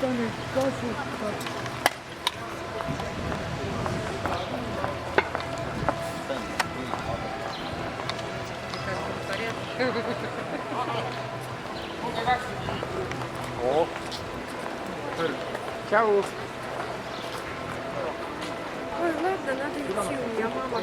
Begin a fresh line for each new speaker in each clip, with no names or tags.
ta nüüd kasutab? Ciao!
Guarda, nati insieme, mamma.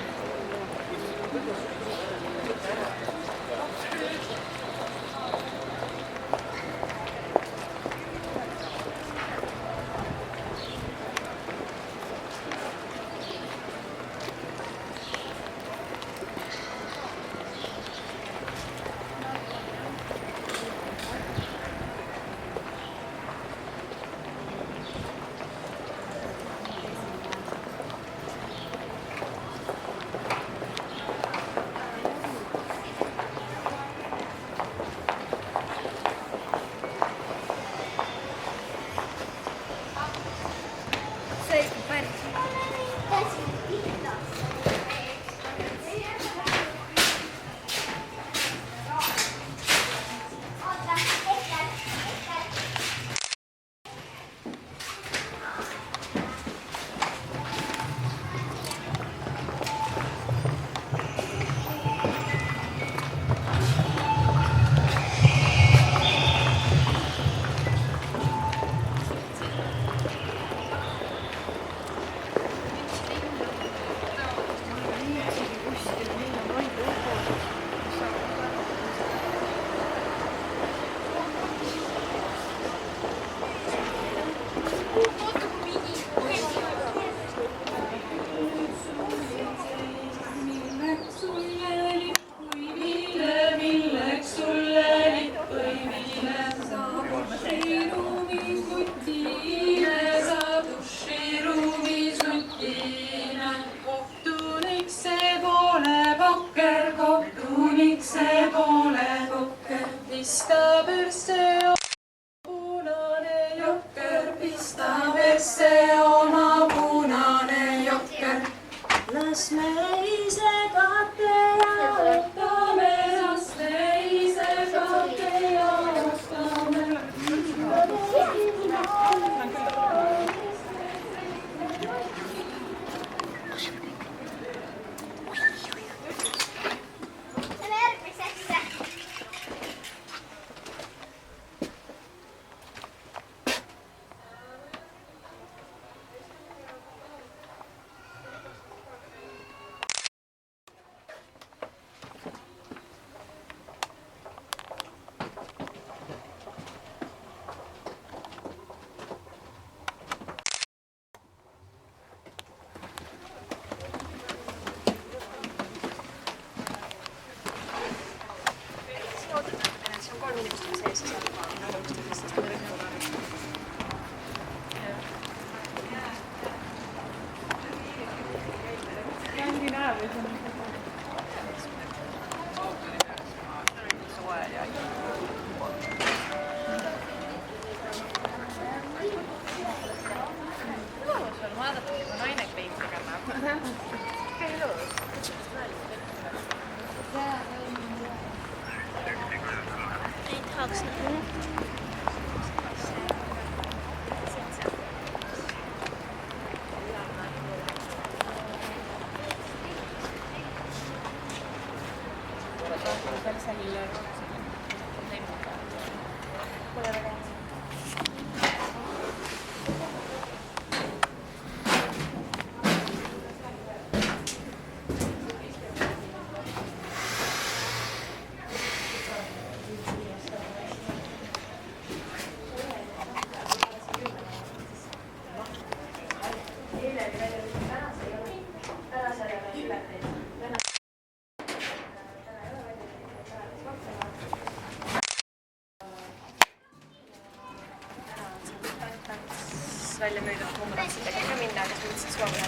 välja müüdud kumratsidega ka minna, aga nüüd siis soovin,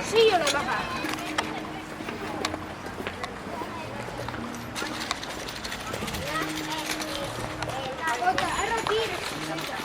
see ei ole lahe. Oota, ära kiiresti sõida.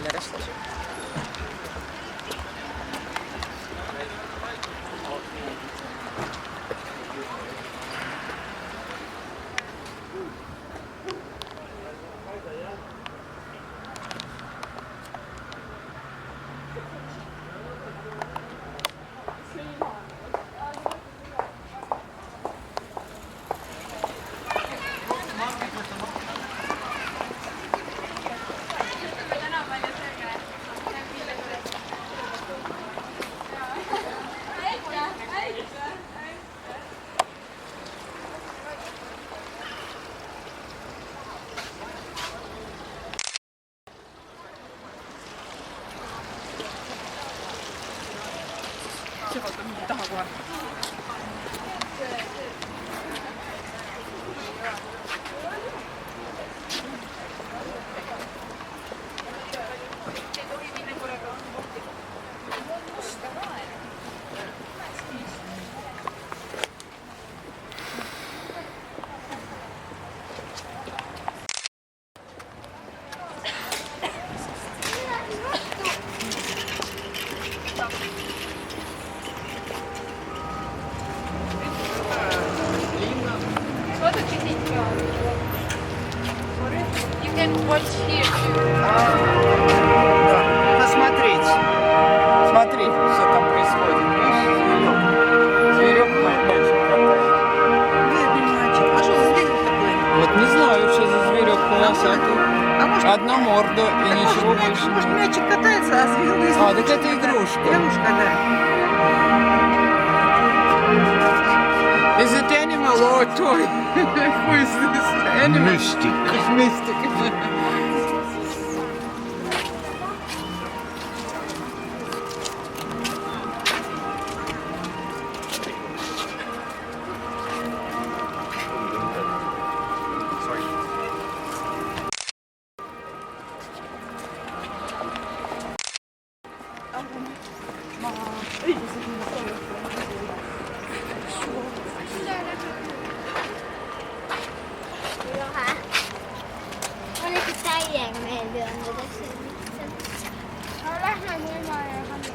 vahel järjest asju. See vaata mingi taha kohe.
You can watch here too.
Посмотреть. Смотри, что там происходит. Видишь, зверек. Зверек мой мальчик катает.
Бедный мальчик. А что за зверь такой?
Вот не знаю, что за зверек полосатый.
А может,
Одна морда и ничего больше
может
нет.
мячик катается, а зверь...
А, так это игрушка.
Игрушка, да.
Is it animal or toy? Who is this animal?
Mystic.
It's mystic.
Oliko täijän meidän lyöntä tässä? No lähdetään ilmaan ja hannu.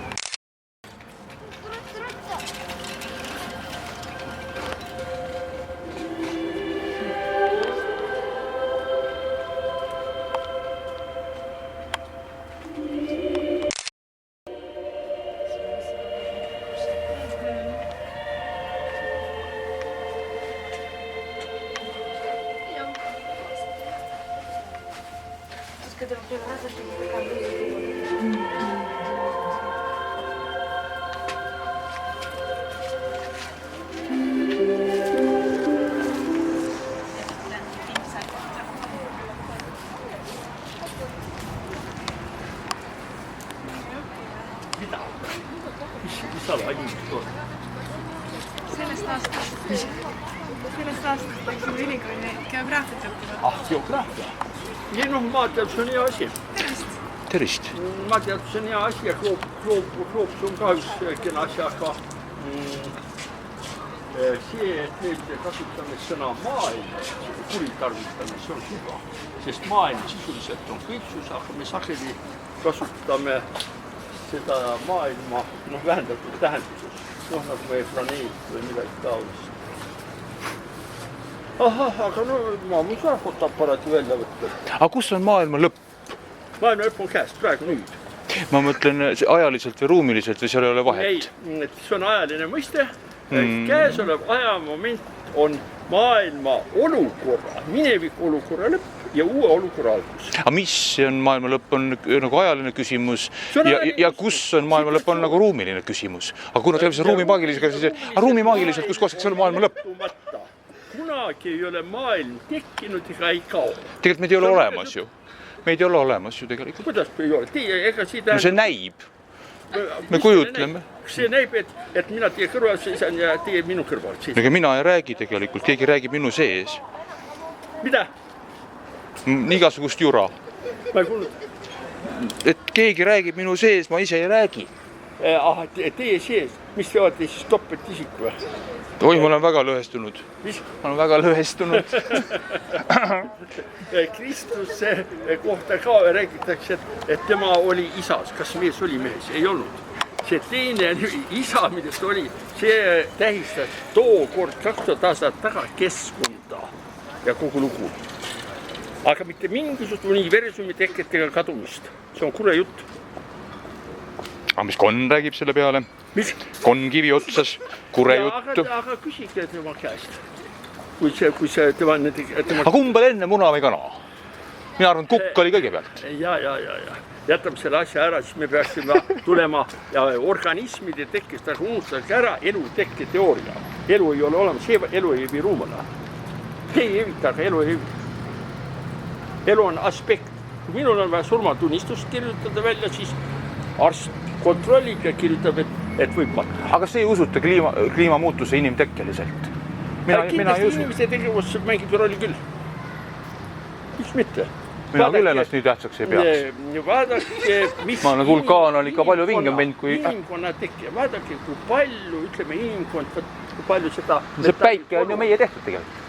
Truttu.
Когда вы первый раз зашли, как вы
Sellest aastast läksime ülikooli geograafiat õppima.
Ah, geograafia.
Ei noh, ma tean, see on hea asi.
Tervist.
Ma tean, see on hea asi ja kloops on ka üks kena asi, aga see, et nüüd kasutame sõna maailm, kuritarvitame, see on süga. Sest maailm sisuliselt on kõiksus, aga me sageli kasutame seda maailma vähendatud tähenduses. Nagu meie planeet või midagi taolist. Ahah, aga ma võin ka fotoaparaati välja võtta.
Aga kus on maailma lõpp?
Maailma lõpp on käest, praegu nüüd.
Ma mõtlen ajaliselt või ruumiliselt või seal ei ole vahet?
Ei, see on ajaline mõiste. Käesolev ajamoment on maailma olukorra, mineviku olukorra lõpp ja uue olukorra algus.
Aga mis on maailma lõpp on nagu ajaline küsimus ja kus on maailma lõpp on nagu ruumiline küsimus. Aga kuna teeb see ruumimaagiliselt, kus kohast on maailma lõpp?
Kunagi ei ole maailm tekkinud ega ei kao.
Tegelikult meid ei ole olemas ju. Meid ei ole olemas ju tegelikult.
Kuidas ei ole?
No see näib. Me kujutleme.
See näib, et mina teie kõrval seisan ja teie minu kõrval seisan.
Ega mina ei räägi tegelikult, keegi räägib minu sees.
Mida?
Igasugust jura.
Ma ei kuulnud.
Et keegi räägib minu sees, ma ise ei räägi.
Teie sees, mis te olete siis topelt isik või?
oi, ma olen väga lõhestunud.
Mis?
Ma olen väga lõhestunud.
Kristuse kohta ka räägitakse, et tema oli isas. Kas mees oli mees? Ei olnud. See teine isa, millest oli, see tähistas tookord 2000 aastat taga keskkonda ja kogu lugu. Aga mitte mingisugust universumi teket ega kadumist. See on kure jutt.
Aga mis Konn räägib selle peale?
Mis?
Konn kivi otsas, kure juttu.
Aga küsige tema käest. Kui see tema...
Aga kumbal enne muna või kana? Mina arvan, kukk oli kõigepealt.
Ja. Jätame selle asja ära, siis me peaksime tulema ja organismide tekkest unustage ära elu tekke teooria. Elu ei ole olemas, elu ei evi ruumana. Ei evita, aga elu ei evita. Elu on aspekt. Kui minul on vaja surmatunnistust kirjutada välja, siis arst kontrollib ja kirjutab, et võib matta.
Aga see ei usuta kliimamuutuse inimtekkeliselt? Mina ei usu.
Inimese tegevus mängib rolli küll. Miks mitte?
Mina küll ennast nii tähtsaks ei peaks.
Vaadake, mis...
Ma olen vulkaan on ikka palju vingem vend kui...
Inimkonna tekke. Vaadake, kui palju, ütleme, inimkond, kui palju seda...
See päike on ju meie tehtud tegelikult.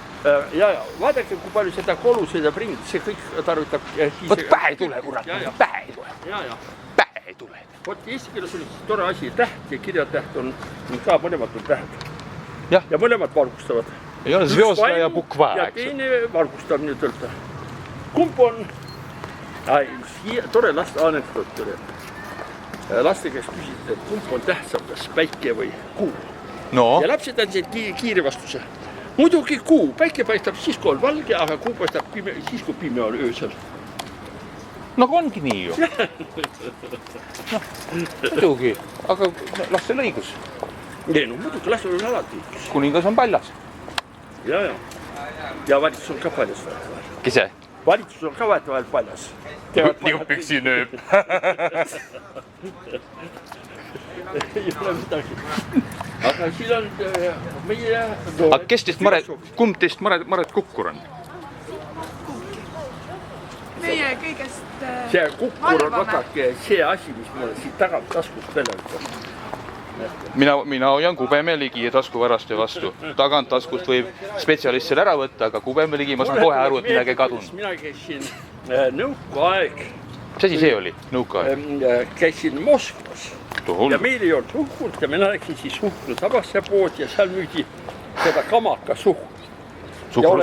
Ja, vaadake, kui palju seda kolu sõidab ringi, see kõik tarvitab...
Võt pähe ei tule, kurat, pähe ei tule. Pähe ei tule.
Võt eesti keeles oli tore asi, täht ja kirjatäht on ka mõlemad tähed.
Ja
mõlemad valgustavad.
Ei ole zviosda ja bukva,
ja teine valgustab nüüd öelda. Kumb on? Tore laste anekdoot oli. Laste käest küsiti, et kumb on tähtsam, kas päike või kuu.
No.
Ja lapsed andsid kiire vastuse. Muidugi kuu. Päike paistab siis, kui on valge, aga kuu paistab siis, kui pime on öösel.
Nagu ongi nii ju. Muidugi, aga lastel õigus.
Ei, no muidugi lastel on alati õigus.
Kuningas on paljas.
Ja. Ja valitsus on ka paljas.
Kise?
Valitsus on ka vahetavahel paljas.
Nagu püksi nööb.
Ei ole midagi. Aga siin on meie...
Aga kes teist kumb teist Maret Kukkur on?
Meie kõigest
see Kukkur on vaadake see asi, mis mulle siit tagant taskust välja ütleb.
Mina hoian Kubemeligi ja taskuvaraste vastu. Tagant taskust võib spetsialist selle ära võtta, aga Kubemeligi ma saan kohe aru, et midagi kadunud.
Mina käisin nõukaaeg.
Mis asi see oli, nõukaaeg?
Käisin Moskvas ja meil ei olnud suhkurt ja mina läksin siis suhkru tabasse pood ja seal müüdi seda kamaka suhkurt.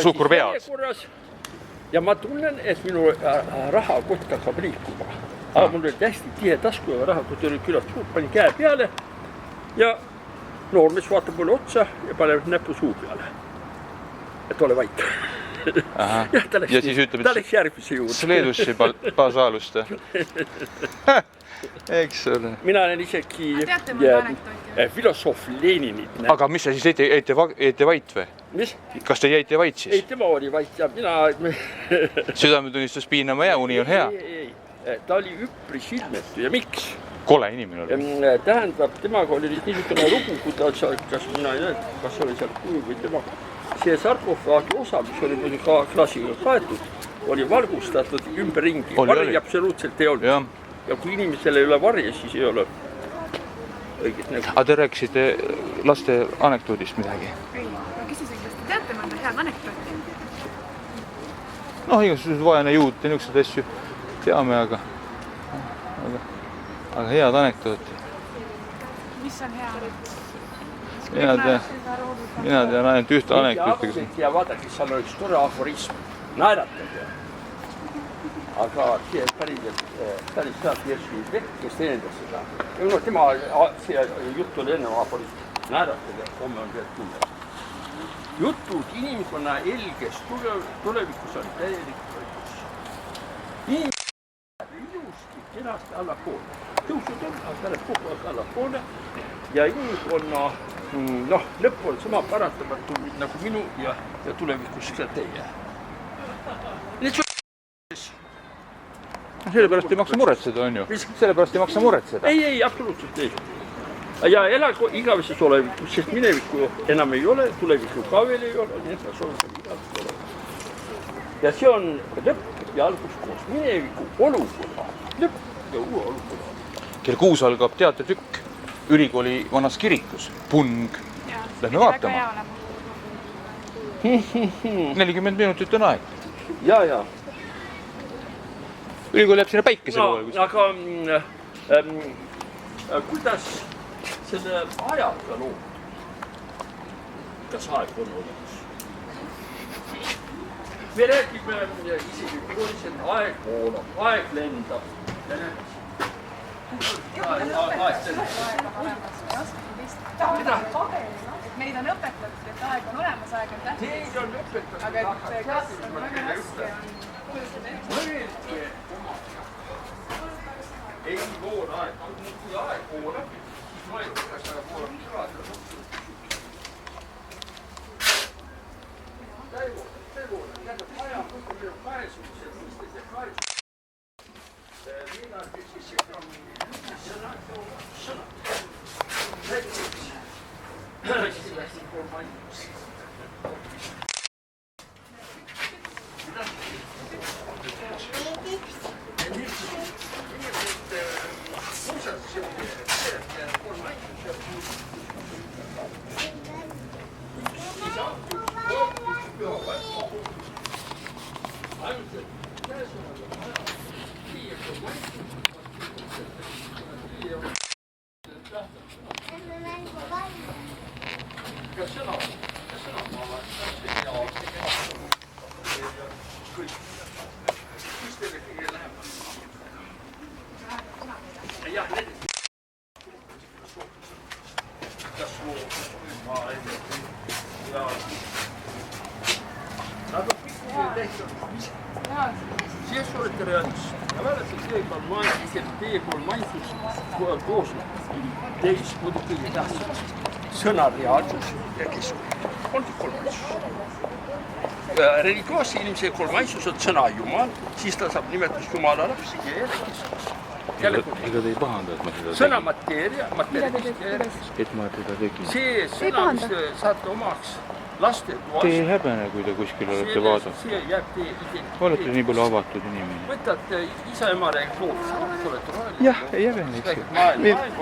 Suhkur peas.
Ja ma tunnen, et minu rahakott hakkab liikuma. Aga mul oli hästi tihe tasku ja rahakott oli küllalt suur, panin käe peale ja noormees vaatab mulle otsa ja paneb näpu suu peale. Et ole vait.
Ja siis ütleb,
et järgmise juurde.
Sleedussi Basaalust. Eks ole.
Mina olen isegi filosoof Leninit.
Aga mis sa siis jäite vait või?
Mis?
Kas te jäite vait siis?
Ei, tema oli vait ja mina...
Südametunnistus piinama ja uni on hea.
Ei. Ta oli üpris ilmetu ja miks?
Kole inimene oli.
Tähendab, temaga oli niisugune lugu, kui ta, kas mina ei näe, kas oli seal kuju või temaga. See sarkofaagi osa, mis oli muidu ka klaasiga kaetud, oli valgustatud ümberringi. Varri absoluutselt ei olnud. Ja kui inimesel ei ole varje, siis ei ole õigest nägu.
Aga te rääkisite laste anekdoodist midagi?
Ei, ma küsisin, kas te teate mõnda head anekdooti?
Noh, igasugused vaene juud ja niisugused asju teame, aga head anekdooti.
Mis on hea anekdoot?
Mina tean ainult ühte anekdooti.
Ja vaadake, seal on üks tore aforism. Naeratage. Aga see päris saab Jersi Vett, kes teenendas seda. No, tema see jutt oli enne aforism. Naeratage, homme on tead kuulda. Jutud inimkonna elges tulevikus on täielik õigus. Inimkonna läheb ilusti kenasti allapoole. Tõusud on, aga läheb kogu aeg allapoole. Ja inimkonna lõpp on sama parantamatu nagu minu ja tulevikus ka teie.
Sellepärast ei maksa muretseda, on ju? Sellepärast ei maksa muretseda?
Ei, absoluutselt ei. Ja elagu igaveses olevikus, sest minevikku enam ei ole, tulevikku ka veel ei ole, nii et on igaveses olevikus. Ja see on lõpp ja algus koos mineviku olukorra. Lõpp ja uue olukorra.
Kell 6 algab teatetükk ülikooli vanas kirikus. Pung. Lähme vaatama. 40 minutit on aeg.
Ja.
Ülikool jääb sinna päikese
No,
poole.
aga kuidas selle ajaga lood? Kas aeg on olemas? Me räägime isegi koolis, et aeg voolab, aeg lendab.
Meid on õpetatud, et aeg on olemas, aeg on tähtis.
Teid on õpetatud.
Aga et kas on väga raske on kujutada ette.
Ei voola aeg. Kui aeg voolab, siis ma ei tea, kas aeg voolab ka. See voolab. Tähendab, aja on kaesudused, mõistes ja kaesudused. Mida siis sõna. Näiteks. Siis olete realist. Ja mäletan, teie pool mainsus koos teist muidugi kõige tähtsam. Sõna reaalsus ja keskkond. On see kolmaisus. Religioossi inimese kolmaisus on sõna Jumal, siis ta saab nimetust Jumala lapsi ja keskkond.
Ega te ei pahanda, et ma seda tegin?
Sõna mateeria.
Et ma teda tegin.
See sõna, mis te saate omaks laste toas.
Te ei häbene, kui te kuskil olete vaadanud.
See jääb teie identiteet.
Olete nii palju avatud inimene.
Võtate isa ema räägib loodust. Olete roheline.
Jah, ei häbene, eks ju.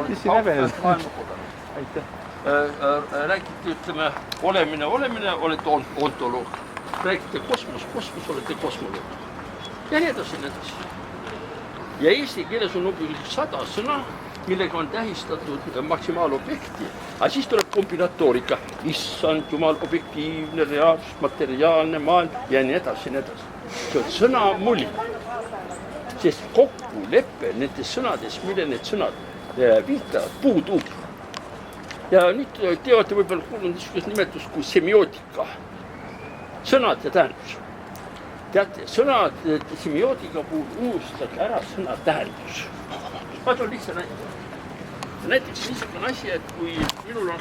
Mis siin häbeneda? Aitäh.
Räägite, ütleme, olemine, olete ontoloog. Räägite kosmos, olete kosmoloog. Ja nii edasi. Ja eesti keeles on umbes 100 sõna, millega on tähistatud maksimaalobjekti. Aga siis tuleb kombinatoorika. Issand, Jumal, objektiivne, reaalsus, materiaalne maailm ja nii edasi. See on sõna mulli. Sest kokkulepe nendes sõnades, mille need sõnad viitavad, puudub. Ja nüüd teate võib-olla kuulnud niisugust nimetust kui semiootika. Sõnad ja tähendus. Teate, sõnad semiootika puhul unustage ära sõna tähendus. Ma toon lihtsa näite. Näiteks niisugune asi, et kui minul on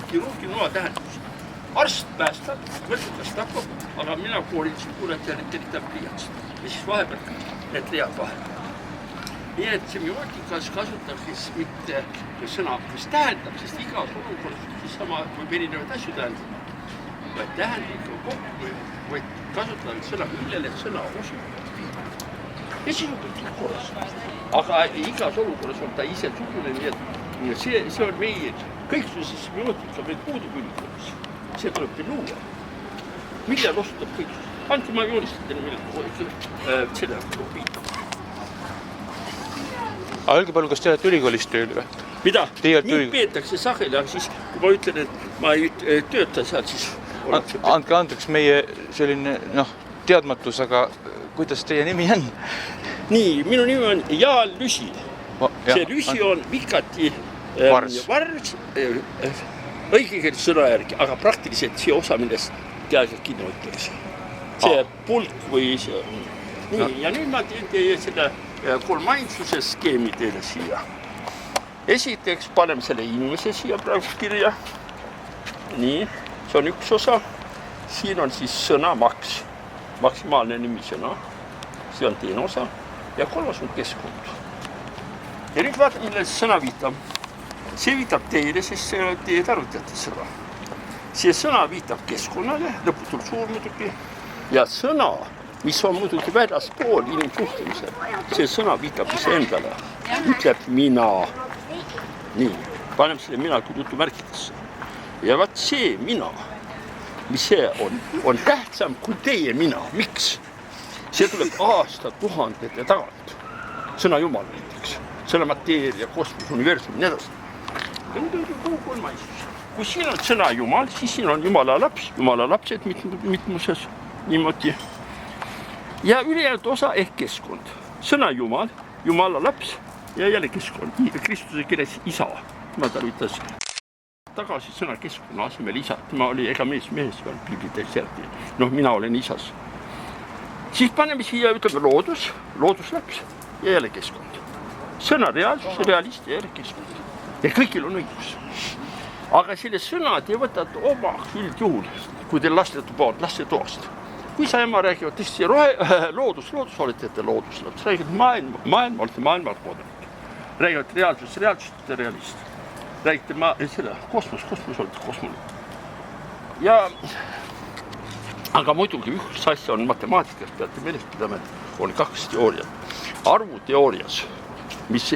kirurgi noa tähendus. Arst päästab, võtsukas tapab, aga mina koolitsin, kuule, et eritab pliiatsid. Ja siis vahepeal need leiad vahepeal. Nii et semiootikas kasutatakse mitte sõna, mis tähendab, sest igas olukorras siis sama võib erinevaid asju tähendada. Vaid tähendab kokku, vaid kasutavad sõna, millele sõna osutab. Ja siis on kõik korras. Aga igas olukorras on ta ise sugune, nii et see on meie kõiksuse semiootika meil puudub ülikoolis. See tuleb teil luua. Millal osutab kõiksus? Andke ma joonistan teile millegi selle kopiid.
Aga öelge palun, kas te olete ülikoolis tööl või?
Mida? Nii peetakse sageli, aga siis kui ma ütlen, et ma ei tööta seal, siis...
Andke andeks meie selline teadmatus, aga kuidas teie nimi on?
Nii, minu nimi on Jaal Lüsi. See Lüsi on vikati vars, õigekeelt sõna järgi, aga praktiliselt see osa, millest teadjad kinni hoitakse. See pulk või see... Nii, ja nüüd ma teen teie selle kolmainsuse skeemi teile siia. Esiteks paneme selle inimese siia praegu kirja. Nii, see on üks osa. Siin on siis sõna maks, maksimaalne nimisõna. See on teine osa. Ja kolmas on keskkond. Ja nüüd vaatame, millele sõna viitab. See viitab teile, sest see on teie tarvitajate sõna. See sõna viitab keskkonnale, lõputult suur muidugi. Ja sõna, mis on muidugi väljaspool inimsuhtlemisel, see sõna viitab ise endale. Ütleb mina. Nii. paneme selle mina kui jutumärkidesse. Ja vaat see mina, mis see on tähtsam kui teie mina. Miks? See tuleb aastatuhandete tagant. Sõna Jumal näiteks. Sõna mateeria, kosmos, universum, nii edasi. Kui siin on sõna Jumal, siis siin on Jumala lapsed mitmuses niimoodi. Ja ülejäänud osa ehk keskkond. Sõna Jumal, Jumala laps ja jälle keskkond. Kristuse kirjas isa. Ma tarvitas tagasi sõna keskkonna asemel isa. Tema oli ega mees peal piibliteserti. Mina olen isas. Siis paneme siia, ütleme, looduslaps ja jälle keskkond. Sõna reaalsus, realist ja jälle keskkond. Ja kõigil on õigus. Aga selle sõnad ei võtad omaks üldjuhul, kui teil lastetoast. Kui sa ema räägivad tõesti loodus, olete ette looduslaps. Räägivad maailma, olete maailma kodanik. Räägivad reaalsus, olete realist. Räägite kosmos, olete kosmonik. Ja aga muidugi üks asja on matemaatikas, peate meelest pidama, et on 2 teooriat. Arvuteoorias, kus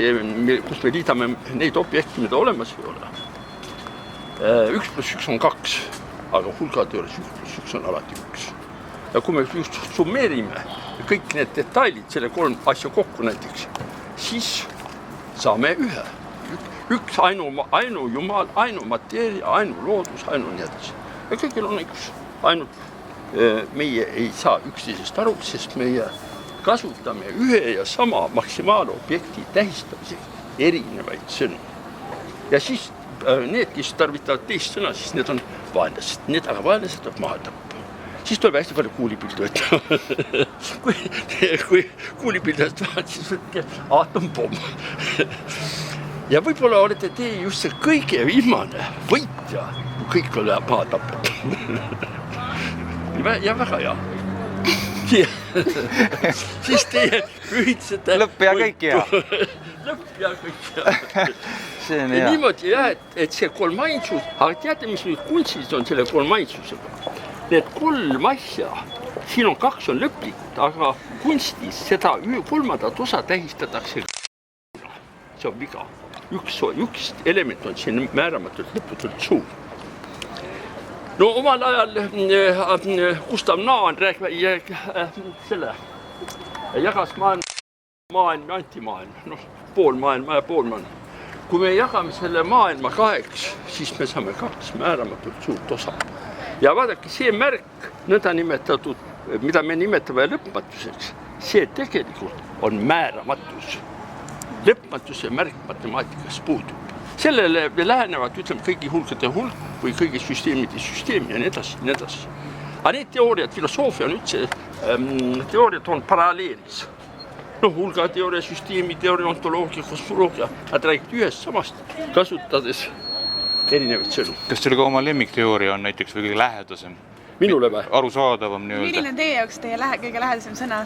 me liidame neid objekte, mida olemas ei ole. 1 + 1 on 2, aga hulgateoorias 1 + 1 on alati 1. Ja kui me just summeerime kõik need detailid, selle 3 asja kokku näiteks, siis saame 1. Üks ainu Jumal, ainu mateeria, ainu loodus, ainu nii edasi. Ja kõigil on õigus. Ainult meie ei saa üksteisest aru, sest meie kasutame ühe ja sama maksimaalobjekti tähistamiseks erinevaid sõnu. Ja siis need, kes tarvitavad teist sõna, siis need on vaenlased. Need aga vaenlased tuleb maha tappa. Siis tuleb hästi palju kuulipildu ette. Kui kuulipildast vaat, siis võtke aatompomm. Ja võib-olla olete teie just see kõige viimane võitja, kui kõik on maha tapet. Ja väga hea. Siis teie ühitsete...
Lõpp ja kõik hea.
Lõpp ja kõik hea. Ja niimoodi jah, et see kolmainsus, aga teate, mis nüüd kunstis on selle kolmainsusega? Need 3 asja, siin on 2 on lõplikud, aga kunstis seda 3. osa tähistatakse. See on viga. Üks element on siin määramatult lõputult suur. No omal ajal Gustav Naan jagas maailma ja antimaailma, poolmaailma ja poolmaailma. Kui me jagame selle maailma 2, siis me saame 2 määramatult suurt osa. Ja vaadake, see märk, nõnda nimetatud, mida me nimetame lõpmatuseks, see tegelikult on määramatus. Lõpmatuse märk matemaatikas puudub. Sellele lähenevad, ütleme, kõigi hulkade hulk või kõigi süsteemide süsteemi ja nii edasi. Aga need teooriad, filosoofia on üldse, teooriad on paralleelis. Hulgateooria, süsteemiteooria, ontoloogia, kosmoloogia, nad räägivad ühest samast, kasutades erinevaid sõnu.
Kas teil ka oma lemmikteooria on näiteks või kõige lähedasem?
Minule või?
Arusaadavam nii öelda.
Milline on teie jaoks teie kõige lähedasem sõna?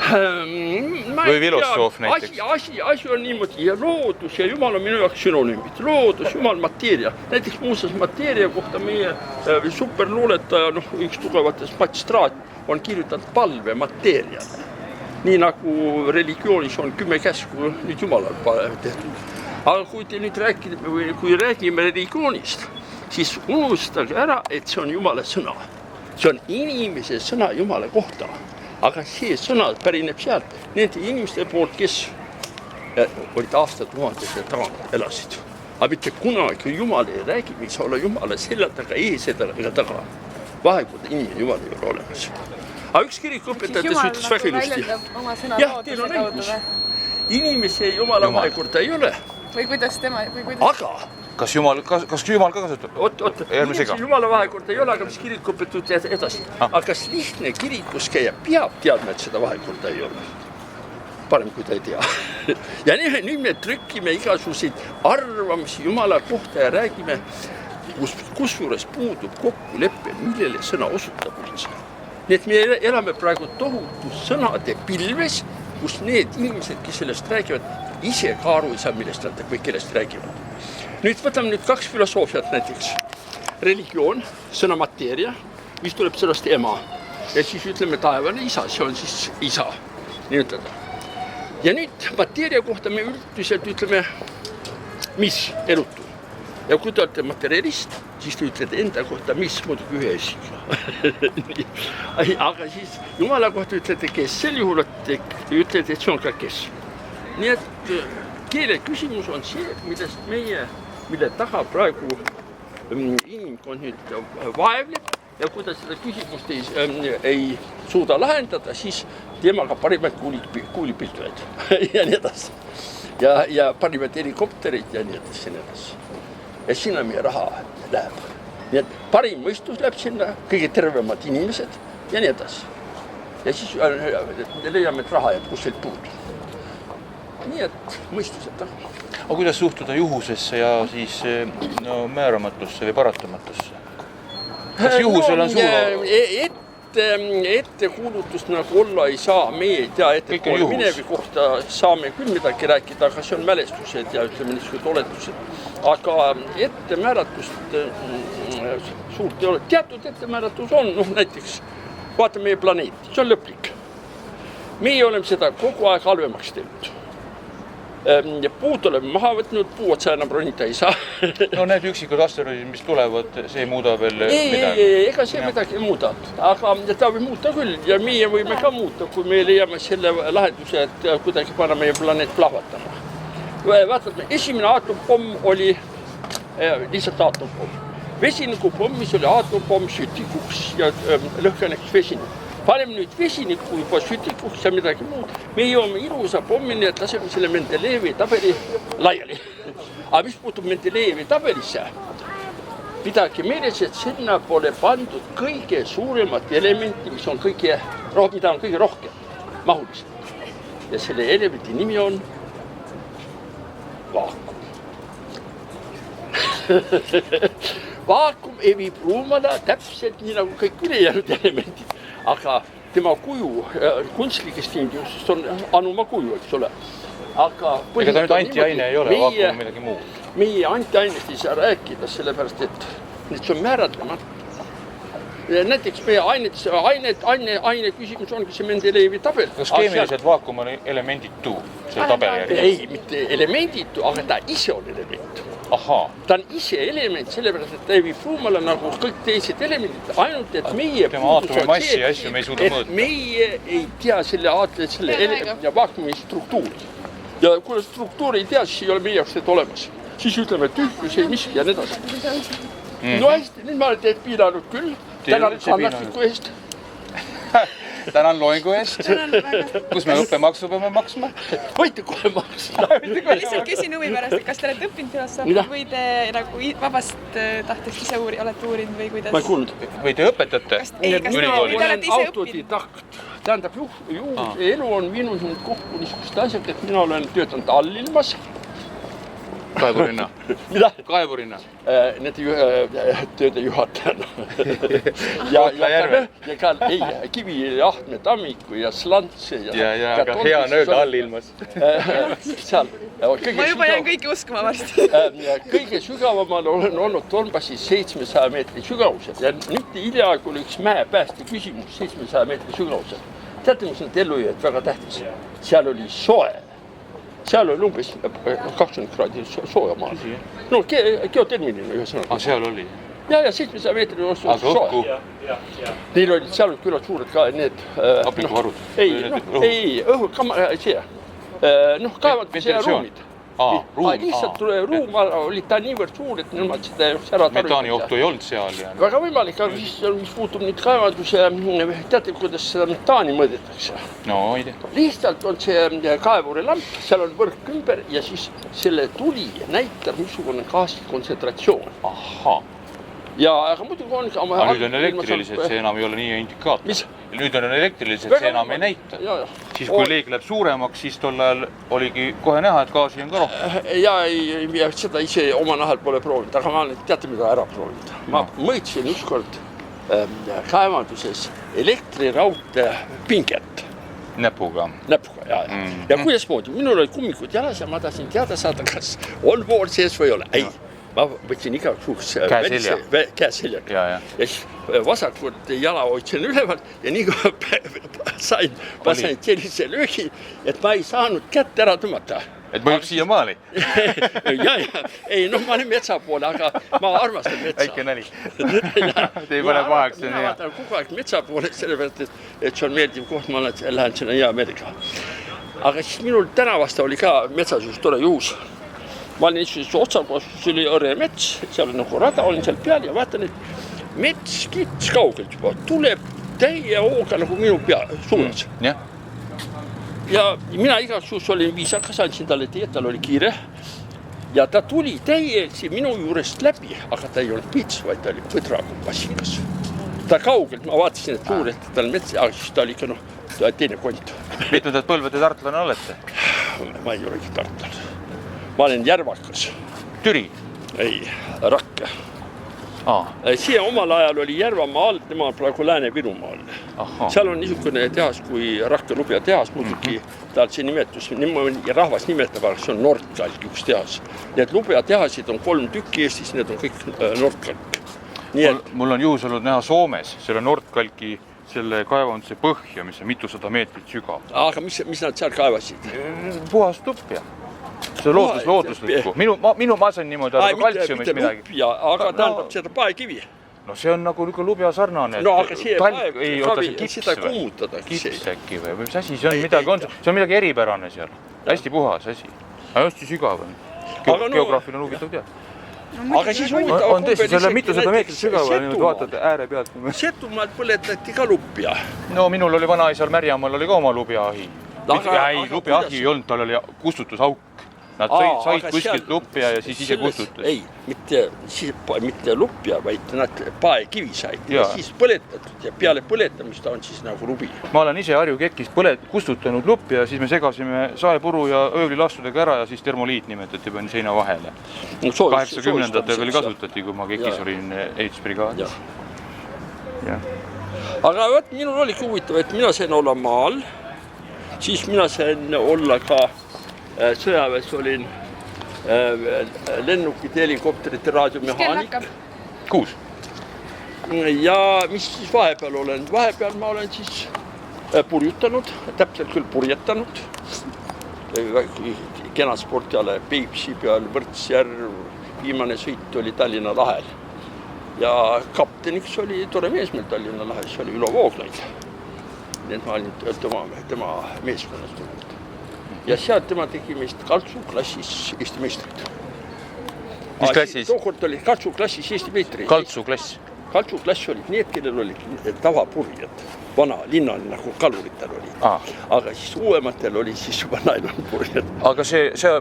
Või filosoof näiteks.
Asi on niimoodi ja loodus ja Jumal on minu jaoks sünonüümid. Loodus, Jumal, mateeria. Näiteks muuseas mateeria kohta meie superluuletaja, üks tugevatest Magistraat on kirjutanud palve mateeriale. Nii nagu religioonis on 10 käsku nüüd Jumalal tehtud. Aga kui te nüüd räägime religioonist, siis unustage ära, et see on Jumala sõna. See on inimese sõna Jumala kohta. Aga see sõna pärineb sealt nende inimeste poolt, kes olid aastatuhandete tagant elasid. Aga mitte kunagi Jumal ei räägi, võiks olla Jumala selja taga, ees ega taga. Vahekorda inimene Jumal ei ole olemas. Aga üks kirikuõpetajatest ütles väga ilusti. Jah, teil on õigus. Inimese Jumala vahekorda ei ole.
Või kuidas tema...
Aga...
Kas Jumal ka kasutab?
Inimese Jumala vahekorda ei ole, aga mis kirikuõpetajad edasi. Aga kas lihtne kirikus käia peab teadma, et seda vahekorda ei ole? Parem, kui ta ei tea. Ja nüüd me trükkime igasuguseid arvamusi Jumala kohta ja räägime, kusjuures puudub kokkuleppe, millele sõna osutab üldse. Nii et me elame praegu tohutus sõnade pilves, kus need inimesed, kes sellest räägivad, ise ka aru ei saa, millest nad või kellest räägivad. Nüüd võtame 2 filosoofiat näiteks. Religioon, sõna mateeria, mis tuleb sellest ema. Ja siis ütleme taevane isa, see on siis isa. Nii ütleda. Ja nüüd mateeria kohta me üldiselt ütleme mis elutu. Ja kui te olete materialist, siis te ütlete enda kohta, mis muidugi ühe esiga. Aga siis Jumala kohta ütlete, kes. Sel juhul te ütlete, et see on ka kes. Nii et keele küsimus on see, mille taga praegu inimkond nüüd vaevleb ja kui ta seda küsimust ei suuda lahendada, siis temaga parimaid kuulipiltujaid ja nii edasi. Ja parimaid helikopterid ja nii edasi ja nii edasi. Ja sinna meie raha läheb. Nii et parim mõistus läheb sinna, kõige tervemad inimesed ja nii edasi. Ja siis leiame, et raha jääb kuskilt puudu. Nii et mõistused taga.
Aga kuidas suhtuda juhusesse ja siis määramatusse või paratamatusse? Kas juhusel on suur... Ettekuulutust nagu olla ei saa, meie ei tea ettepoole minevi kohta saame küll midagi rääkida, aga see on mälestused ja ütleme niisugused oletused. Aga ettemääratust suurt ei ole. Teatud ettemääratus on, näiteks vaata meie planeeti, see on lõplik. Meie oleme seda kogu aeg halvemaks teinud. Ja puud oleme maha võtnud, puu otsa enam ronida ei saa. No need üksikud asteroidid, mis tulevad, see ei muuda veel midagi?
Ega see midagi ei muuda. Aga ta võib muuta küll ja meie võime ka muuta, kui me leiame selle lahenduse, et kuidagi panna meie planeet plahvatama. Vaatame, esimene aatompomm oli lihtsalt aatompomm. Vesinikupomm, mis oli aatompomm sütikuks ja lõhkeneks vesinik. Paneme nüüd vesiniku juba sütikuks ja midagi muud. Me jõuame ilusa pommini, et laseme selle Mendelejevi tabeli laiali. Aga mis puutub Mendelejevi tabelisse, pidage meeles, et sinna pole pandud kõige suuremat elementi, mida on kõige rohkem mahuliselt. Ja selle elementi nimi on vaakum. Vaakum evib ruumala täpselt nii nagu kõik ülejäänud elemendid. Aga tema kuju kunstlikest tingimusest on anuma kuju, eks ole. Aga
ega ta nüüd antiaine ei ole, vaakum midagi muud.
Meie antiainest ei saa rääkida, sellepärast, et see on määratlemata. Näiteks meie aine küsimus ongi see Mendelejevi tabel.
Kas keemiliselt vaakum on elemenditu, see tabel järgi?
Ei, mitte elemenditu, aga ta ise on element.
Ahaa.
Ta on ise element, sellepärast, et ta ei viib ruumale nagu kõik teised elemendid, ainult et meie meie ei tea selle ja vaakumi struktuuri. Ja kui struktuuri ei tea, siis ei ole meie jaoks seda olemas. Siis ütleme, et tühjus ei miski ja nii edasi. No hästi, nüüd ma olen teed piilanud küll. Tänan kannatliku eest.
Tänan loengu eest. Kus me õppemaksu peame maksma?
Võite kohe maksma.
Ma lihtsalt küsin huvi pärast, et kas te olete õppinud filosoofi või te nagu vabast tahtest ise olete uurinud või kuidas?
Ma ei kuulnud.
Või te õpetate?
Mina olen autodidakt. Tähendab, elu on viinud mind kokku niisugust asjad, et mina olen töötanud Allilmas.
Kaevurinna.
Mida?
Kaevurinna.
Need tööde juhatajana. Ja ka Kivi, Ahtme, Tammiku ja Slantse.
Ja aga hea nööda Allilmas.
Seal.
Ma juba jään kõiki uskuma varsti.
Kõige sügavamal olen olnud Donbassis 700 meetri sügavusel. Ja nüüd hiljaaegu oli üks mäepääste küsimus 700 meetri sügavusel. Teate, mis need elujõed väga tähtis? Seal oli soe. Seal oli umbes 20 kraadi sooja maal. No geotermiline ühe sõnaga.
Seal oli?
Ja 700 meetri soe. Neil olid seal küllalt suured ka need...
Aplikuvarud?
Ei, kaevanduse ja ruumid. Lihtsalt ruum oli ta niivõrd suur, et nemad seda ära tarvitada.
Metaani ohtu ei olnud seal.
Väga võimalik, aga mis puutub nüüd kaevanduse, teate, kuidas seda metaani mõõdetakse?
No, ei tea.
Lihtsalt on see kaevurilamp, seal on võrk ümber ja siis selle tuli näitab missugune gaasi kontsentratsioon.
Ahhaa.
Ja aga muidugi on...
Aga nüüd on elektriliselt, see enam ei ole nii indikaator.
Mis?
Nüüd on elektriliselt, see enam ei näita. Siis kui leeg läheb suuremaks, siis tol ajal oligi kohe näha, et gaasi on ka rohkem.
Ja seda ise oma nahal pole proovinud, aga ma olen teate mida ära proovinud. Ma mõõtsin ükskord kaevanduses elektriraute pinget.
Näpuga,
ja. Ja kuidas moodi? Minul oli kummikud jalas ja ma tahtsin teada saada, kas on vool sees või ole. Ei. Ma võtsin igaks juhuks käeseljaga. Ja siis vasakvõrd jala hoidsin üleval ja nii kui sain sellise löögi, et ma ei saanud kätt ära tõmmata.
Et mõjub siia maali.
ja, ei, noh, ma olen metsa poole, aga ma armastan metsa.
Väike nali. Te ei pane pahaks.
Ma vaatan kogu aeg metsa poole, sellepärast, et see on meeldiv koht, ma lähen sinna hea meelega. Aga siis minul tänavast oli ka metsas just tore juhus. Ma olin siis otsakoos, see oli õre mets, seal oli nagu rada, olin seal peal ja vaatan, et mets kits kaugelt juba tuleb täie hooga nagu minu pea suunas.
Jah.
Ja mina igaks juhus olin viisakas, andsin talle teed, tal oli kiire. Ja ta tuli täiesti minu juurest läbi, aga ta ei olnud pits, vaid ta oli põdragu passikas. Ta kaugelt, ma vaatasin, et juurest tal metsa, aga siis ta oli ikka teine kont.
Mitmendat põlvede tartlane olete?
Ma ei olegi tartlane. Ma olen järvakas.
Türi?
Ei, Rakke. See omal ajal oli Järvamaa all, tema on praegu Lääne-Virumaal. Seal on niisugune tehas kui Rakke lubja tehas, muidugi tal see nimetus, rahvas nimetab, aga see on Nordkalk üks tehas. Need lubja tehasid on 3 tükki Eestis, need on kõik Nordkalk.
Mul on juhus olnud näha Soomes selle Nordkalki selle kaevanduse põhja, mis on mitusada meetrit sügav.
Aga mis nad seal kaevasid?
Puhas lupja. See looduslikku. Ma sain niimoodi aru kaltsiumist midagi.
Aga tähendab seda paekivi.
No see on nagu lubja sarnane.
No aga see paekivi, seda kuumutada.
Kips äkki või mis asi see on? See on midagi eripärane seal. Hästi puhas asi. Hästi sügav on. Geograafiline huvitav tead.
Aga siis huvitav
on tõesti, selle mitusada meetrit sügava ja nüüd vaatad ääre pealt.
Setumaalt põletati ka lupja.
No minul oli vanaisal Märjamaal oli ka oma lubjaahi. Ei, lubjaahi ei olnud, tal oli kustutusauk. Nad said kuskilt lupja ja siis ise kustutas.
Ei, mitte lupja, vaid nad paekivi said ja siis põletatud ja peale põletamist on siis nagu lubi.
Ma olen ise Harju Kekis kustutanud lupja ja siis me segasime saepuru ja öövlilastudega ära ja siis termoliit nimetati pani seina vahele. 80-ndatel veel kasutati, kui ma Kekis olin ehitusbrigaadis.
Aga võt, minul oligi huvitav, et mina sain olla maal, siis mina sain olla ka sõjaväes olin lennukite, helikopterite, raadiomehaanik.
6.
Ja mis siis vahepeal olen? Vahepeal ma olen siis purjutanud, täpselt küll purjetanud. Kena sportiale Peipsi peal, Võrtsjärv, viimane sõit oli Tallinna lahel. Ja kapteniks oli tore mees meil Tallinna lahel, see oli Ülo Vooglaid. Nii et ma olin tema meeskonnast tulnud. Ja sealt tema tegi meist kaltsuklassis Eesti meistrid.
Mis klassis?
Tookord oli kaltsuklassis Eesti meistrid.
Kaltsuklass?
Kaltsuklass olid need, kellel olid tavapurjad. Vana linnal nagu kaluritel olid. Aga siis uuematel oli siis juba nailonpurjad.
Aga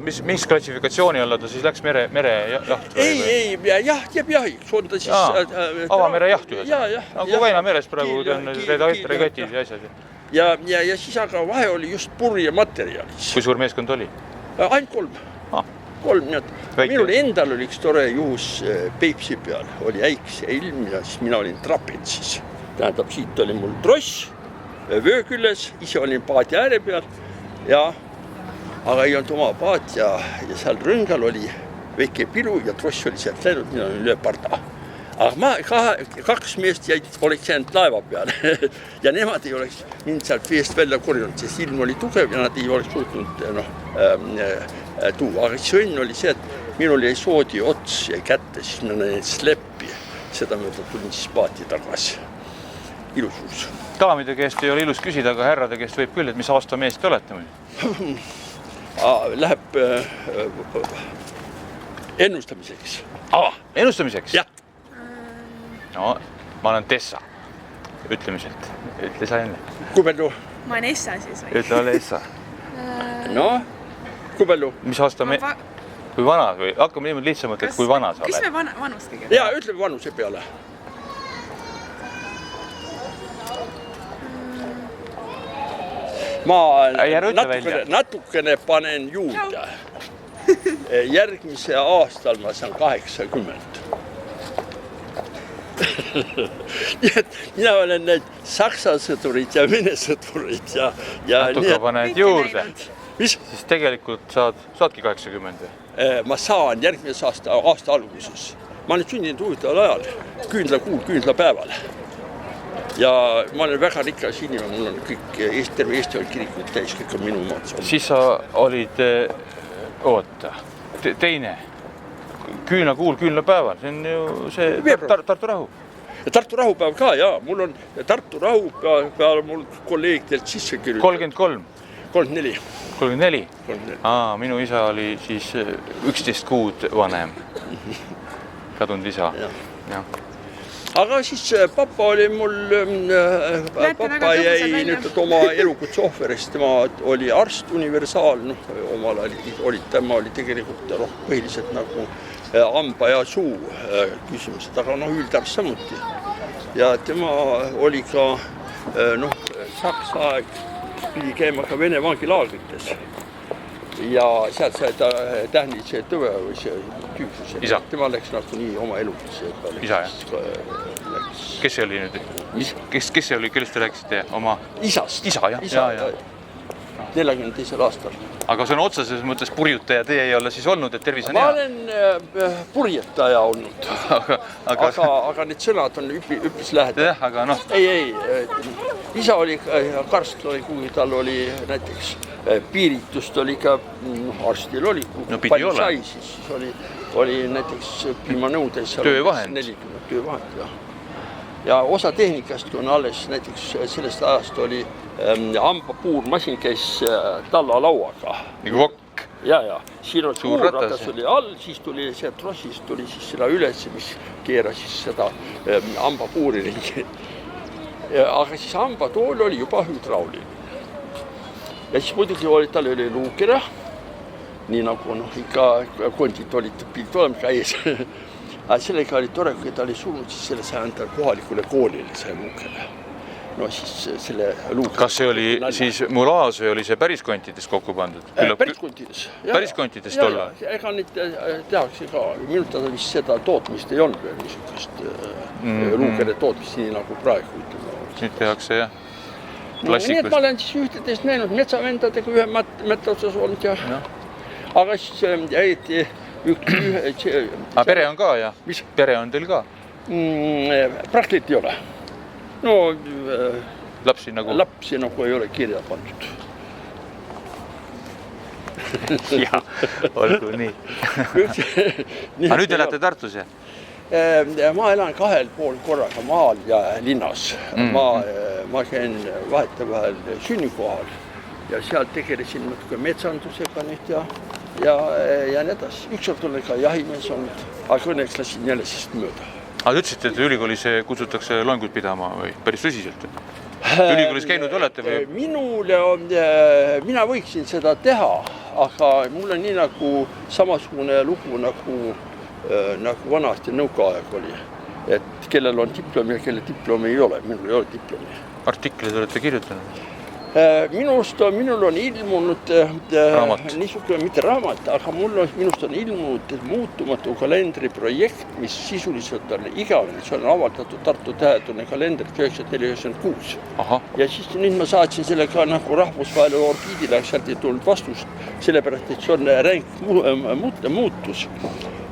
mis klassifikatsiooni alla ta siis läks merejaht?
Ei, jaht jääb jahiks. On ta siis...
Avamere jaht ühes? Nagu Väinameres praegu on regatid ja asjad.
Ja siis aga vahe oli just purje materjalis.
Kui suur meeskond oli?
Ainult 3. 3, minul endal oli üks tore juhus Peipsi peal. Oli äikse ilm ja siis mina olin trapetsis. Tähendab, siit oli mul tross, vöö külles, ise olin paati ääre peal. Aga ei olnud oma paat ja seal rõngal oli väike pilu ja tross oli sealt läinud, mina olin üle parda. Aga 2 meest oleks jäänud laeva peale ja nemad ei oleks mind sealt veest välja korjunud, sest ilm oli tugev ja nad ei oleks suutnud tuua. Aga siis õnn oli see, et minul jäi soodi ots ja kätte, siis ma näin sleppi. Seda mööda tulin siis paati tagasi. Ilus uus.
Daamide käest ei ole ilus küsida, aga härrade käest võib küll, et mis aasta meest te olete mõni?
Läheb ennustamiseks.
Ennustamiseks?
Jah.
No, ma olen Tessa, ütlemiselt. Ütle sa enne.
Kui palju?
Ma olen Essa siis või?
Ütle ole Essa.
No, kui palju?
Mis aasta kui vana või? Hakkame niimoodi lihtsamalt, et kui vana sa oled.
Kas me vanust kõige?
Jaa, ütleme vanuse peale. Ma natukene panen juurde. Järgmise aastal ma saan 80. Mina olen need saksa sõdurid ja vene sõdurid ja
natuke paned juurde.
Mis?
Siis tegelikult saadki 80.
Ma saan järgmise aasta alguses. Ma olen sündinud huvitaval ajal, küünlakuul, küünlapäeval. Ja ma olen väga rikas inimene, mul on kõik terve Eesti on kirikuid täis, kõik on minu maad.
Siis sa olid oota, teine. Küünlakuul küünlapäeval, see on ju see Tartu rahu.
Ja Tartu rahupäev ka, jaa. Mul on Tartu rahupäeval mul kolleegidelt sisse kirjutatud.
33.
34.
34? Minu isa oli siis 11 kuud vanem. Kadunud isa. Ja.
Aga siis papa oli mul, papa jäi nüüd oma elukutse ohverist, tema oli arst universaal, omal tema oli tegelikult põhiliselt nagu hamba ja suu küsimused, aga üldarst samuti. Ja tema oli ka, Saksa aeg pidi käima ka Vene vangilaagrites. Ja sealt sai ta tähnilise tõve või see tüüpsuse.
Isa.
Tema läks nagu nii oma elukutse.
Isa, jah? Kes see oli nüüd? Kes see oli, kellest te rääkisite? Oma
isast.
Isa, jah?
42. aastal.
Aga see on otseses mõttes purjutaja, teie ei ole siis olnud, et tervis on hea?
Ma olen purjetaja olnud. Aga need sõnad on üpris lähedal.
Jah, aga noh.
Ei. Isa oli karst, kui tal oli näiteks piiritust oli ka arstil oli, kui palju sai, siis oli näiteks piimanõudes
töövahend.
40 töövahend. Ja osa tehnikast, kui on alles näiteks sellest ajast oli hambapuurmasin käis tallalauaga.
Nagu vokk.
Ja. Siin on suurratas oli all, siis tuli see trossist tuli siis seda üles, mis keeras siis seda hambapuuri ringi. Aga siis hambatool oli juba hüdrauliline. Ja siis muidugi tal oli luukera, nii nagu ikka kondid olid pilt olema ka ees. Aga sellega oli tore, kui ta oli surnud, siis selle sai anda kohalikule koolile see luukera. No siis selle luukera.
Kas see oli siis mulaas või oli see päris kontides kokku pandud?
Päris kontides.
Päris kontides tolla?
Ega neid tehakse ka. Minutada vist seda tootmist ei olnud veel niisugust luukere tootmist nii nagu praegu.
Nüüd tehakse, jah.
Nii et ma olen siis ühtedest näinud metsavendadega ühe meta otsas olnud ja. Aga siis jäeti
Aga pere on ka, jah? Mis? Pere on teil ka?
Praktiliselt ei ole. No
lapsi
nagu ei ole kirja pandud.
Jah, olgu nii. Aga nüüd elate Tartus, jah?
Ma elan 2,5 korraga maal ja linnas. Ma käin vahetevahel sünnikohal ja seal tegelesin natuke metsandusega nüüd ja nii edasi. Ükskord olen ka jahimees olnud, aga õnneks lasin jälle sest mööda.
Aga te ütlesite, et ülikoolis kutsutakse loenguid pidama või päris tõsiselt? Ülikoolis käinud olete või? Mina võiksin seda teha, aga mul on nii nagu samasugune lugu nagu vanasti nõukaaeg oli. Et kellel on diplomi ja kelle diplomi ei ole, minul ei ole diplomi. Artiklid olete kirjutanud?
Minul on ilmunud niisugune, mitte raamat, aga minust on ilmunud muutumatu kalendri projekt, mis sisuliselt on igavene. See on avaldatud Tartu tähetunne kalendrit 1996. Ja siis nüüd ma saatsin selle ka nagu rahvusvaheline orbiidile, sealt ei tulnud vastust, sellepärast, et see on ränk muutus.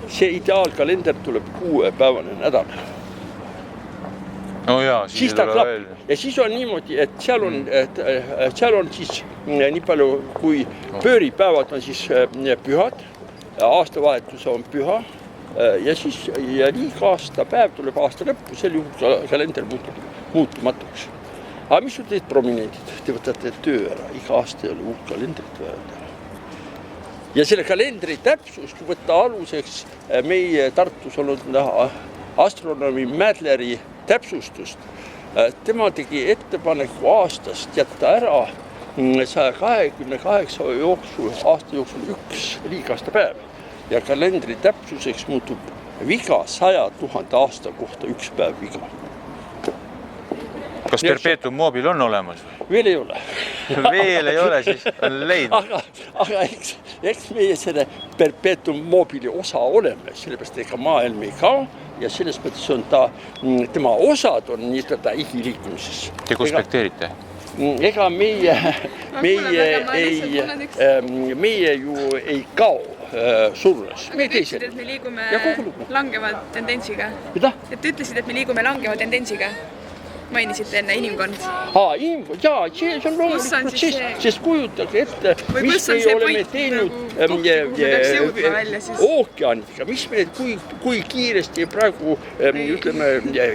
See ideaalkalender tuleb 6-päevane nädal.
No jaa,
siis ta klapib. Ja siis on niimoodi, et seal on siis nii palju, kui pööripäevad on siis pühad, aastavahetus on püha ja siis iga aastapäev tuleb aasta lõppu, sel juhul kalender muutub muutumatuks. Aga mis on teid prominendid? Te võtate töö ära, iga aasta ei ole uut kalendrit vaja. Ja selle kalendri täpsust võtta aluseks meie Tartus olnud astronoomi Mädleri täpsustust. Tema tegi ettepaneku aastast jätta ära 128 aasta jooksul üks liigastapäev ja kalendri täpsuseks muutub viga 100 000 aasta kohta üks päev viga.
Kas perpetuum mobile on olemas?
Veel ei ole.
Veel ei ole, siis on leidnud.
Aga eks meie selle perpetuum mobile osa oleme, sellepärast ega maailm ei kao ja selles mõttes on tema osad on nii-öelda igiliikumises.
Te konspekteerite?
Ega meie ju ei kao surres.
Aga te ütlesid, et me liigume langeva tendentsiga.
Mida?
Et te ütlesid, et me liigume langeva tendentsiga. mainisite enne, inimkond.
Jaa, see on loomulik protsess, sest kujutage ette, mis me oleme teinud ookeaniga, mis me, kui kiiresti praegu, ütleme,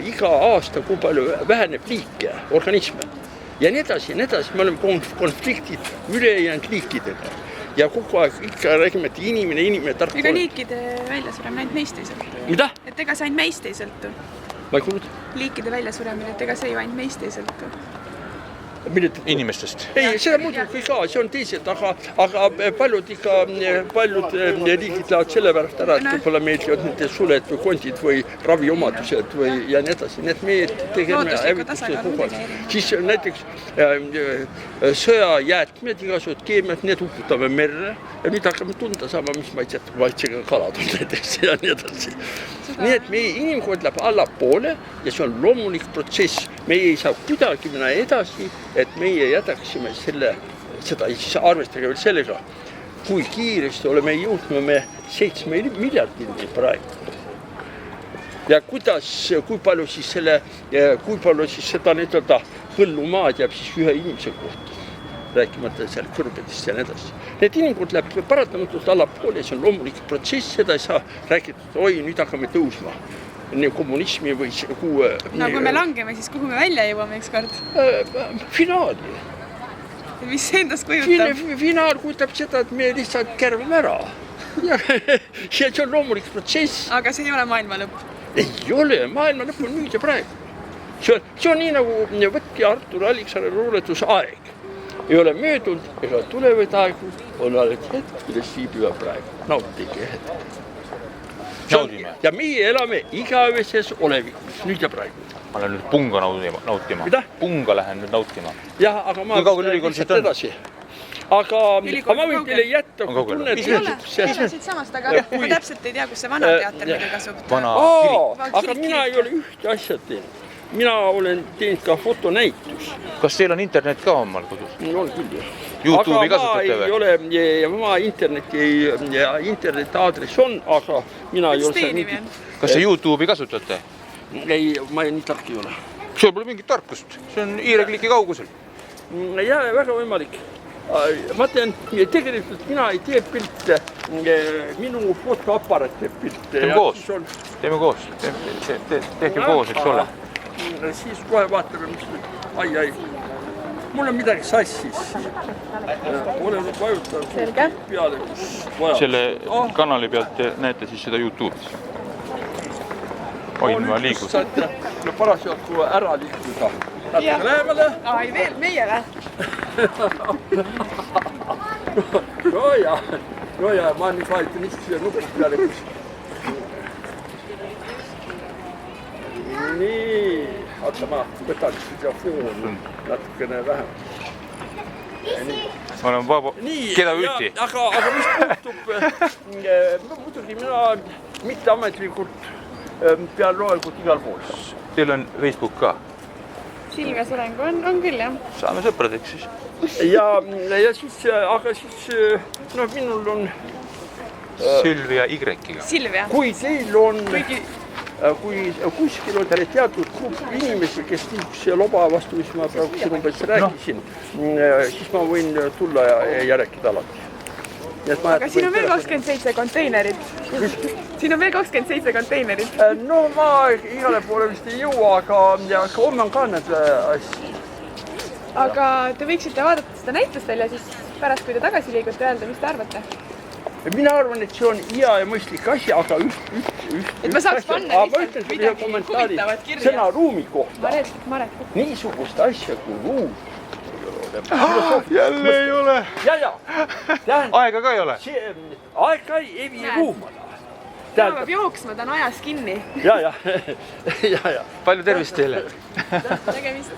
iga aasta, kui palju väheneb liike, organisme. Ja nii edasi, me oleme konfliktid ülejäänud liikidega. Ja kogu aeg ikka räägime, et inimene tark.
Ega liikide väljasuremine ainult meist ei sõltu.
Mida?
Et ega see ainult meist ei sõltu.
Ma ei kuulnud?
Liikide väljasuremine, et ega see ju ainult meist ei sõltu.
Inimestest.
Ei, seda muidugi ka, see on teised, aga paljud liigid lähevad selle pärast ära, et võib-olla meeldivad nende suled või kondid või raviomadused või ja nii edasi. Need me tegeme hävitused kogu aeg. Siis näiteks sõjajäätmed, igasugused keemiad, need uputame merre ja nüüd hakkame tunda saama, mis maitsega kalad on näiteks ja nii edasi. Nii et meie inimkond läheb allapoole ja see on loomulik protsess. Meie ei saa kuidagi minna edasi, et meie jätaksime seda siis arvestage veel sellega, kui kiiresti oleme jõudnud me 7 miljardini praegu. Ja kui palju siis seda nii-öelda põllumaad jääb siis ühe inimese kohta, rääkimata seal kõrbedest ja nii edasi. Need inimkond läheb paratamatult allapoole, see on loomulik protsess, seda ei saa rääkida, oi, nüüd hakkame tõusma. Kommunismi või kuhu...
No kui me langeme, siis kuhu me välja jõuame üks kord?
Finaali.
Mis see endast kujutab?
Finaal kujutab seda, et me lihtsalt kärvime ära. Ja see on loomulik protsess.
Aga see ei ole maailma lõpp?
Ei ole, maailma lõpp on nüüd ja praegu. See on nii nagu võtki Artur Alliksaare luuletus aeg. Ei ole möödunud ega tulevaid aegu, on alles hetk, kuidas viibiva praegu. Nautige hetk. Ja meie elame igavõises olevikus, nüüd ja praegu.
Ma lähen nüüd punga nautima.
Mida?
Punga lähen nüüd nautima.
Jah, aga ma lihtsalt edasi. Aga ma võin teile jätta, kui tunnet...
Ei ole, siit samast, aga ma täpselt ei tea, kus see vana teater midagi asub.
Vana
kirik. Aga mina ei ole ühte asja teinud. Mina olen teinud ka fotonäitus.
Kas teil on internet ka omal kodus?
On küll, jah.
YouTube'i kasutate või?
Ma interneti aadress on, aga mina ei ole...
Kas te YouTube'i kasutate?
Ei, ma nii tark ei ole.
Sul pole mingit tarkust, see on hiirekliki kaugusel.
Ja, väga võimalik. Ma tean, tegelikult mina ei tee pilte, minu fotoapparat teeb pilte.
Teeme koos, tehke koos, eks ole.
Siis kohe vaatame, mis nüüd, ai. Mul on midagi sassis. Olen vajutanud peale, kus vaja.
Selle kanali pealt näete siis seda YouTube'is. Oi, ma liigun.
Saate parasjagu ära liikuda. Natuke lähemale.
Ai, veel meie või?
No ja, ma nüüd vahetan istuja nupist peale, kus... Nii, oota ma võtan seda fooni natukene vähem.
Ma olen vaba, keda üti?
Aga mis puutub, muidugi mina mitteametlikult pean loengut igal pool.
Teil on Facebook ka?
Silvia Surengu on küll, jah.
Saame sõpradeks siis.
Ja siis, aga siis, no minul on...
Silvia Y-ga.
Silvia.
Kui teil on... Kui kuskil on teatud grupp inimesi, kes niisuguse loba vastu, mis ma praegu sinumbes rääkisin, siis ma võin tulla ja rääkida alati.
Aga siin on veel 27 konteinerit. Siin on veel 27 konteinerit.
No ma igale poole vist ei jõua, aga homme on ka need asjad.
Aga te võiksite vaadata seda näitustel ja siis pärast, kui te tagasi liigute, öelda, mis te arvate?
Mina arvan, et see on hea ja mõistlik asi, aga
et ma saaks panna lihtsalt midagi huvitavat kirja.
Sõna ruumi kohta.
Maret.
Niisugust asja kui ruum.
Jälle ei ole.
Ja.
Aega ka ei ole.
Aega ei vii ruumana.
Ta peab jooksma, ta on ajas kinni.
Ja.
Palju tervist teile.
Tegemist.